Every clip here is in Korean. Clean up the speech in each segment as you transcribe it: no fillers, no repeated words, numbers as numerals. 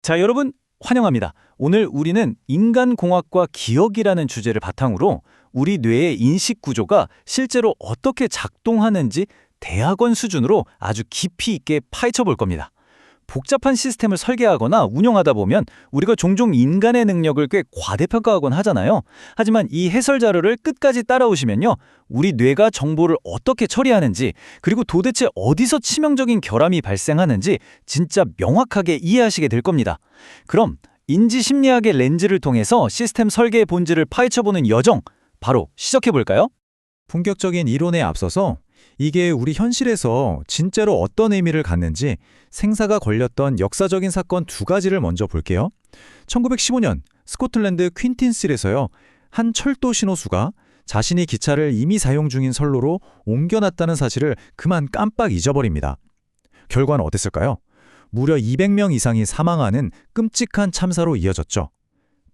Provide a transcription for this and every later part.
자, 여러분 환영합니다. 오늘 우리는 인간공학과 기억이라는 주제를 바탕으로 우리 뇌의 인식 구조가 실제로 어떻게 작동하는지 대학원 수준으로 아주 깊이 있게 파헤쳐 볼 겁니다. 복잡한 시스템을 설계하거나 운영하다 보면 우리가 종종 인간의 능력을 꽤 과대평가하곤 하잖아요. 하지만 이 해설 자료를 끝까지 따라오시면요, 우리 뇌가 정보를 어떻게 처리하는지, 그리고 도대체 어디서 치명적인 결함이 발생하는지 진짜 명확하게 이해하시게 될 겁니다. 그럼 인지심리학의 렌즈를 통해서 시스템 설계의 본질을 파헤쳐보는 여정, 바로 시작해볼까요? 본격적인 이론에 앞서서 이게 우리 현실에서 진짜로 어떤 의미를 갖는지 생사가 걸렸던 역사적인 사건 두 가지를 먼저 볼게요. 1915년 스코틀랜드 퀸틴스에서요, 한 철도 신호수가 자신이 기차를 이미 사용 중인 선로로 옮겨놨다는 사실을 그만 깜빡 잊어버립니다. 결과는 어땠을까요? 무려 200명 이상이 사망하는 끔찍한 참사로 이어졌죠.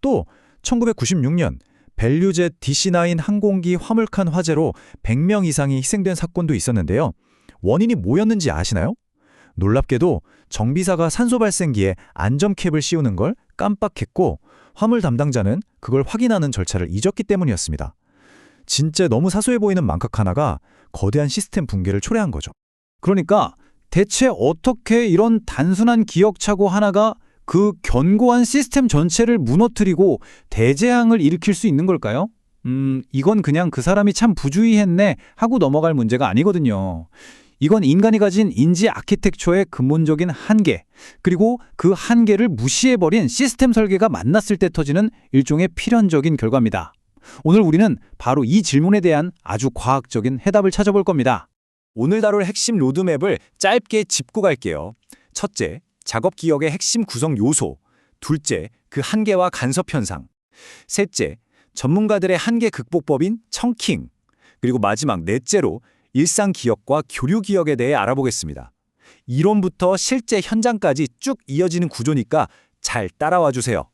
또 1996년 벨류젯 DC-9 항공기 화물칸 화재로 100명 이상이 희생된 사건도 있었는데요. 원인이 뭐였는지 아시나요? 놀랍게도 정비사가 산소 발생기에 안전캡을 씌우는 걸 깜빡했고, 화물 담당자는 그걸 확인하는 절차를 잊었기 때문이었습니다. 진짜 너무 사소해 보이는 망각 하나가 거대한 시스템 붕괴를 초래한 거죠. 그러니까 대체 어떻게 이런 단순한 기억착오 하나가 그 견고한 시스템 전체를 무너뜨리고 대재앙을 일으킬 수 있는 걸까요? 이건 그냥 그 사람이 참 부주의했네 하고 넘어갈 문제가 아니거든요. 이건 인간이 가진 인지 아키텍처의 근본적인 한계, 그리고 그 한계를 무시해버린 시스템 설계가 만났을 때 터지는 일종의 필연적인 결과입니다. 오늘 우리는 바로 이 질문에 대한 아주 과학적인 해답을 찾아볼 겁니다. 오늘 다룰 핵심 로드맵을 짧게 짚고 갈게요. 첫째, 작업 기억의 핵심 구성 요소. 둘째, 그 한계와 간섭 현상. 셋째, 전문가들의 한계 극복법인 청킹. 그리고 마지막 넷째로 일상 기억과 교류 기억에 대해 알아보겠습니다. 이론부터 실제 현장까지 쭉 이어지는 구조니까 잘 따라와 주세요.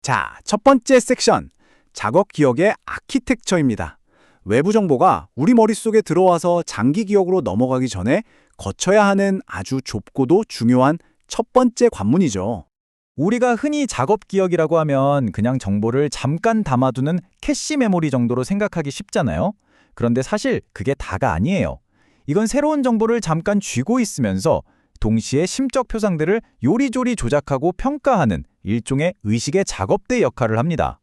자, 첫 번째 섹션, 작업 기억의 아키텍처입니다. 외부 정보가 우리 머릿속에 들어와서 장기 기억으로 넘어가기 전에 거쳐야 하는 아주 좁고도 중요한 첫 번째 관문이죠. 우리가 흔히 작업 기억이라고 하면 그냥 정보를 잠깐 담아두는 캐시 메모리 정도로 생각하기 쉽잖아요. 그런데 사실 그게 다가 아니에요. 이건 새로운 정보를 잠깐 쥐고 있으면서 동시에 심적 표상들을 요리조리 조작하고 평가하는 일종의 의식의 작업대 역할을 합니다.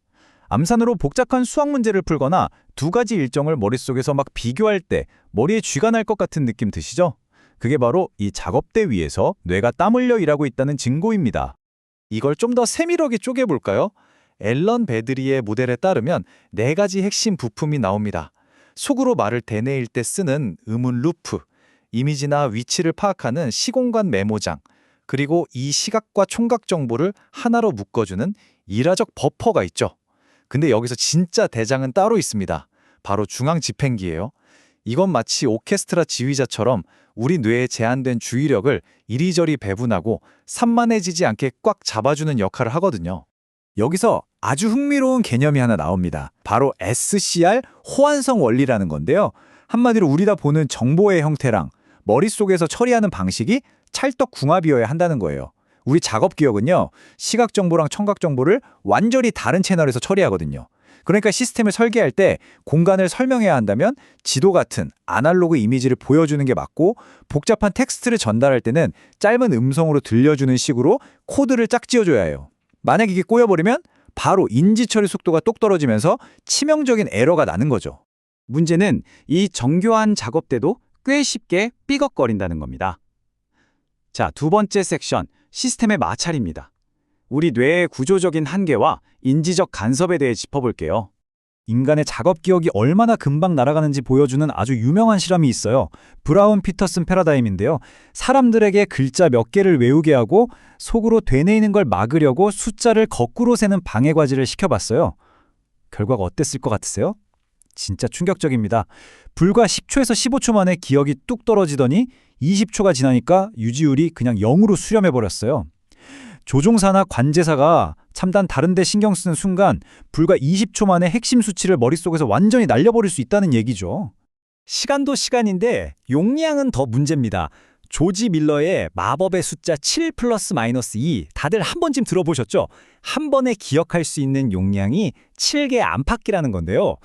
암산으로 복잡한 수학 문제를 풀거나 두 가지 일정을 머릿속에서 막 비교할 때 머리에 쥐가 날 것 같은 느낌 드시죠? 그게 바로 이 작업대 위에서 뇌가 땀 흘려 일하고 있다는 증거입니다. 이걸 좀 더 세밀하게 쪼개볼까요? 앨런 베드리의 모델에 따르면 네 가지 핵심 부품이 나옵니다. 속으로 말을 되뇌일 때 쓰는 음운 루프, 이미지나 위치를 파악하는 시공간 메모장, 그리고 이 시각과 총각 정보를 하나로 묶어주는 일화적 버퍼가 있죠. 근데 여기서 진짜 대장은 따로 있습니다. 바로 중앙 집행기예요. 이건 마치 오케스트라 지휘자처럼 우리 뇌의 제한된 주의력을 이리저리 배분하고 산만해지지 않게 꽉 잡아주는 역할을 하거든요. 여기서 아주 흥미로운 개념이 하나 나옵니다. 바로 SCR 호환성 원리라는 건데요. 한마디로 우리가 보는 정보의 형태랑 머릿속에서 처리하는 방식이 찰떡궁합이어야 한다는 거예요. 우리 작업 기억은요, 시각 정보랑 청각 정보를 완전히 다른 채널에서 처리하거든요. 그러니까 시스템을 설계할 때 공간을 설명해야 한다면 지도 같은 아날로그 이미지를 보여주는 게 맞고, 복잡한 텍스트를 전달할 때는 짧은 음성으로 들려주는 식으로 코드를 짝지어줘야 해요. 만약 이게 꼬여버리면 바로 인지 처리 속도가 똑 떨어지면서 치명적인 에러가 나는 거죠. 문제는 이 정교한 작업대도 꽤 쉽게 삐걱거린다는 겁니다. 자, 두 번째 섹션, 시스템의 마찰입니다. 우리 뇌의 구조적인 한계와 인지적 간섭에 대해 짚어볼게요. 인간의 작업 기억이 얼마나 금방 날아가는지 보여주는 아주 유명한 실험이 있어요. 브라운 피터슨 패러다임인데요. 사람들에게 글자 몇 개를 외우게 하고 속으로 되뇌이는 걸 막으려고 숫자를 거꾸로 세는 방해과제를 시켜봤어요. 결과가 어땠을 것 같으세요? 진짜 충격적입니다. 불과 10초에서 15초 만에 기억이 뚝 떨어지더니 20초가 지나니까 유지율이 그냥 0으로 수렴해버렸어요. 조종사나 관제사가 참단 다른 데 신경 쓰는 순간 불과 20초 만에 핵심 수치를 머릿속에서 완전히 날려버릴 수 있다는 얘기죠. 시간도 시간인데 용량은 더 문제입니다. 조지 밀러의 마법의 숫자 7 플러스 마이너스 2 다들 한 번쯤 들어보셨죠? 한 번에 기억할 수 있는 용량이 7개 안팎이라는 건데요.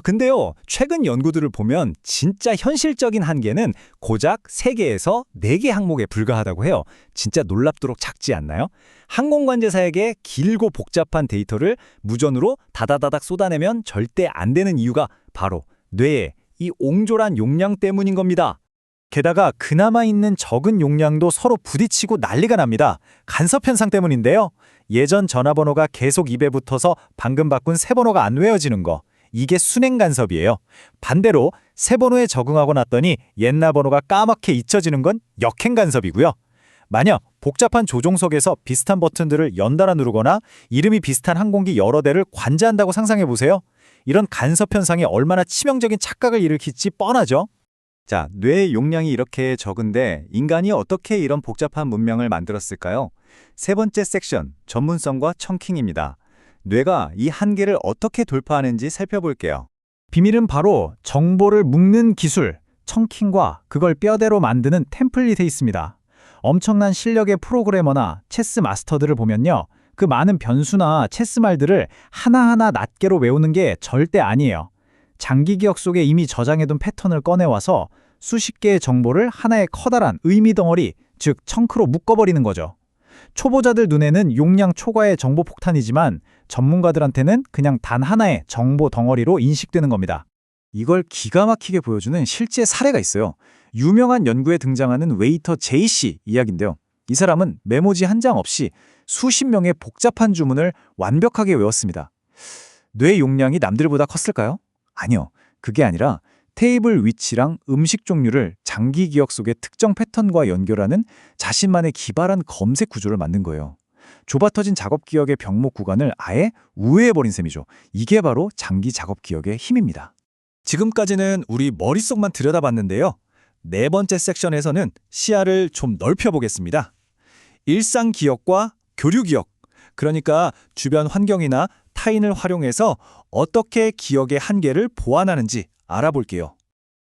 근데요, 최근 연구들을 보면 진짜 현실적인 한계는 고작 3개에서 4개 항목에 불과하다고 해요. 진짜 놀랍도록 작지 않나요? 항공관제사에게 길고 복잡한 데이터를 무전으로 다다다닥 쏟아내면 절대 안 되는 이유가 바로 뇌의 이 옹졸한 용량 때문인 겁니다. 게다가 그나마 있는 적은 용량도 서로 부딪히고 난리가 납니다. 간섭 현상 때문인데요. 예전 전화번호가 계속 입에 붙어서 방금 바꾼 새 번호가 안 외워지는 거. 이게 순행 간섭이에요. 반대로 새 번호에 적응하고 났더니 옛날 번호가 까맣게 잊혀지는 건 역행 간섭이고요. 만약 복잡한 조종석에서 비슷한 버튼들을 연달아 누르거나 이름이 비슷한 항공기 여러 대를 관제한다고 상상해 보세요. 이런 간섭 현상이 얼마나 치명적인 착각을 일으킬지 뻔하죠. 자, 뇌의 용량이 이렇게 적은데 인간이 어떻게 이런 복잡한 문명을 만들었을까요? 세 번째 섹션, 전문성과 청킹입니다. 뇌가 이 한계를 어떻게 돌파하는지 살펴볼게요. 비밀은 바로 정보를 묶는 기술, 청킹과 그걸 뼈대로 만드는 템플릿에 있습니다. 엄청난 실력의 프로그래머나 체스 마스터들을 보면요. 그 많은 변수나 체스 말들을 하나하나 낱개로 외우는 게 절대 아니에요. 장기 기억 속에 이미 저장해둔 패턴을 꺼내와서 수십 개의 정보를 하나의 커다란 의미 덩어리, 즉 청크로 묶어버리는 거죠. 초보자들 눈에는 용량 초과의 정보 폭탄이지만 전문가들한테는 그냥 단 하나의 정보 덩어리로 인식되는 겁니다. 이걸 기가 막히게 보여주는 실제 사례가 있어요. 유명한 연구에 등장하는 웨이터 제이씨 이야기인데요. 이 사람은 메모지 한 장 없이 수십 명의 복잡한 주문을 완벽하게 외웠습니다. 뇌 용량이 남들보다 컸을까요? 아니요. 그게 아니라 테이블 위치랑 음식 종류를 장기 기억 속의 특정 패턴과 연결하는 자신만의 기발한 검색 구조를 만든 거예요. 좁아터진 작업 기억의 병목 구간을 아예 우회해버린 셈이죠. 이게 바로 장기 작업 기억의 힘입니다. 지금까지는 우리 머릿속만 들여다봤는데요. 네 번째 섹션에서는 시야를 좀 넓혀보겠습니다. 일상 기억과 교류 기억, 그러니까 주변 환경이나 타인을 활용해서 어떻게 기억의 한계를 보완하는지 알아볼게요.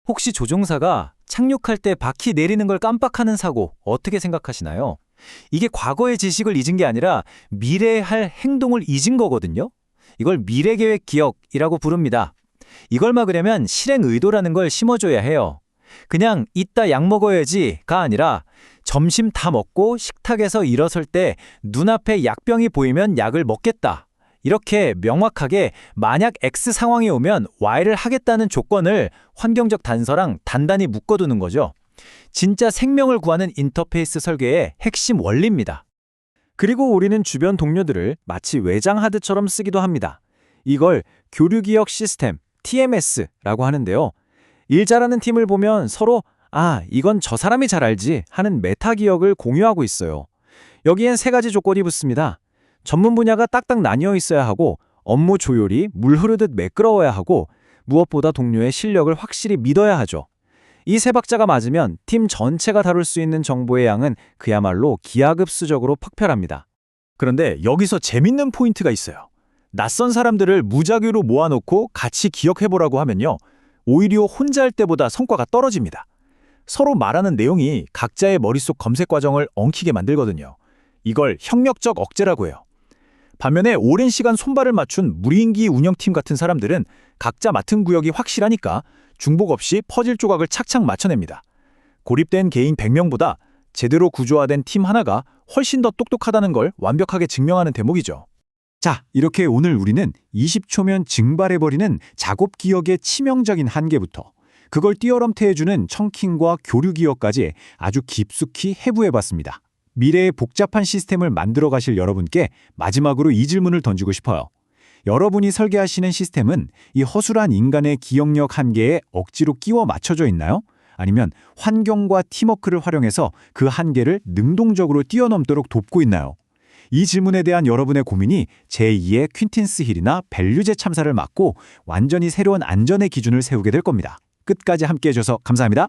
혹시 조종사가 착륙할 때 바퀴 내리는 걸 깜빡하는 사고 어떻게 생각하시나요? 이게 과거의 지식을 잊은 게 아니라 미래에 할 행동을 잊은 거거든요. 이걸 미래계획 기억이라고 부릅니다. 이걸 막으려면 실행 의도라는 걸 심어줘야 해요. 그냥 이따 약 먹어야지가 아니라 점심 다 먹고 식탁에서 일어설 때 눈앞에 약병이 보이면 약을 먹겠다. 이렇게 명확하게 만약 X 상황이 오면 Y를 하겠다는 조건을 환경적 단서랑 단단히 묶어두는 거죠. 진짜 생명을 구하는 인터페이스 설계의 핵심 원리입니다. 그리고 우리는 주변 동료들을 마치 외장 하드처럼 쓰기도 합니다. 이걸 교류기억 시스템, TMS라고 하는데요. 일 잘하는 팀을 보면 서로 이건 저 사람이 잘 알지 하는 메타 기억을 공유하고 있어요. 여기엔 3가지 조건이 붙습니다. 전문 분야가 딱딱 나뉘어 있어야 하고 업무 조율이 물 흐르듯 매끄러워야 하고 무엇보다 동료의 실력을 확실히 믿어야 하죠. 이 3박자가 맞으면 팀 전체가 다룰 수 있는 정보의 양은 그야말로 기하급수적으로 퍽별합니다. 그런데 여기서 재밌는 포인트가 있어요. 낯선 사람들을 무작위로 모아놓고 같이 기억해보라고 하면요. 오히려 혼자 할 때보다 성과가 떨어집니다. 서로 말하는 내용이 각자의 머릿속 검색 과정을 엉키게 만들거든요. 이걸 협력적 억제라고 해요. 반면에 오랜 시간 손발을 맞춘 무리인기 운영팀 같은 사람들은 각자 맡은 구역이 확실하니까 중복 없이 퍼즐 조각을 착착 맞춰냅니다. 고립된 개인 100명보다 제대로 구조화된 팀 하나가 훨씬 더 똑똑하다는 걸 완벽하게 증명하는 대목이죠. 자, 이렇게 오늘 우리는 20초면 증발해버리는 작업 기억의 치명적인 한계부터 그걸 띄어럼태해주는 청킹과 교류 기억까지 아주 깊숙이 해부해봤습니다. 미래의 복잡한 시스템을 만들어 가실 여러분께 마지막으로 이 질문을 던지고 싶어요. 여러분이 설계하시는 시스템은 이 허술한 인간의 기억력 한계에 억지로 끼워 맞춰져 있나요? 아니면 환경과 팀워크를 활용해서 그 한계를 능동적으로 뛰어넘도록 돕고 있나요? 이 질문에 대한 여러분의 고민이 제2의 퀸틴스 힐이나 밸류제 참사를 막고 완전히 새로운 안전의 기준을 세우게 될 겁니다. 끝까지 함께해 주셔서 감사합니다.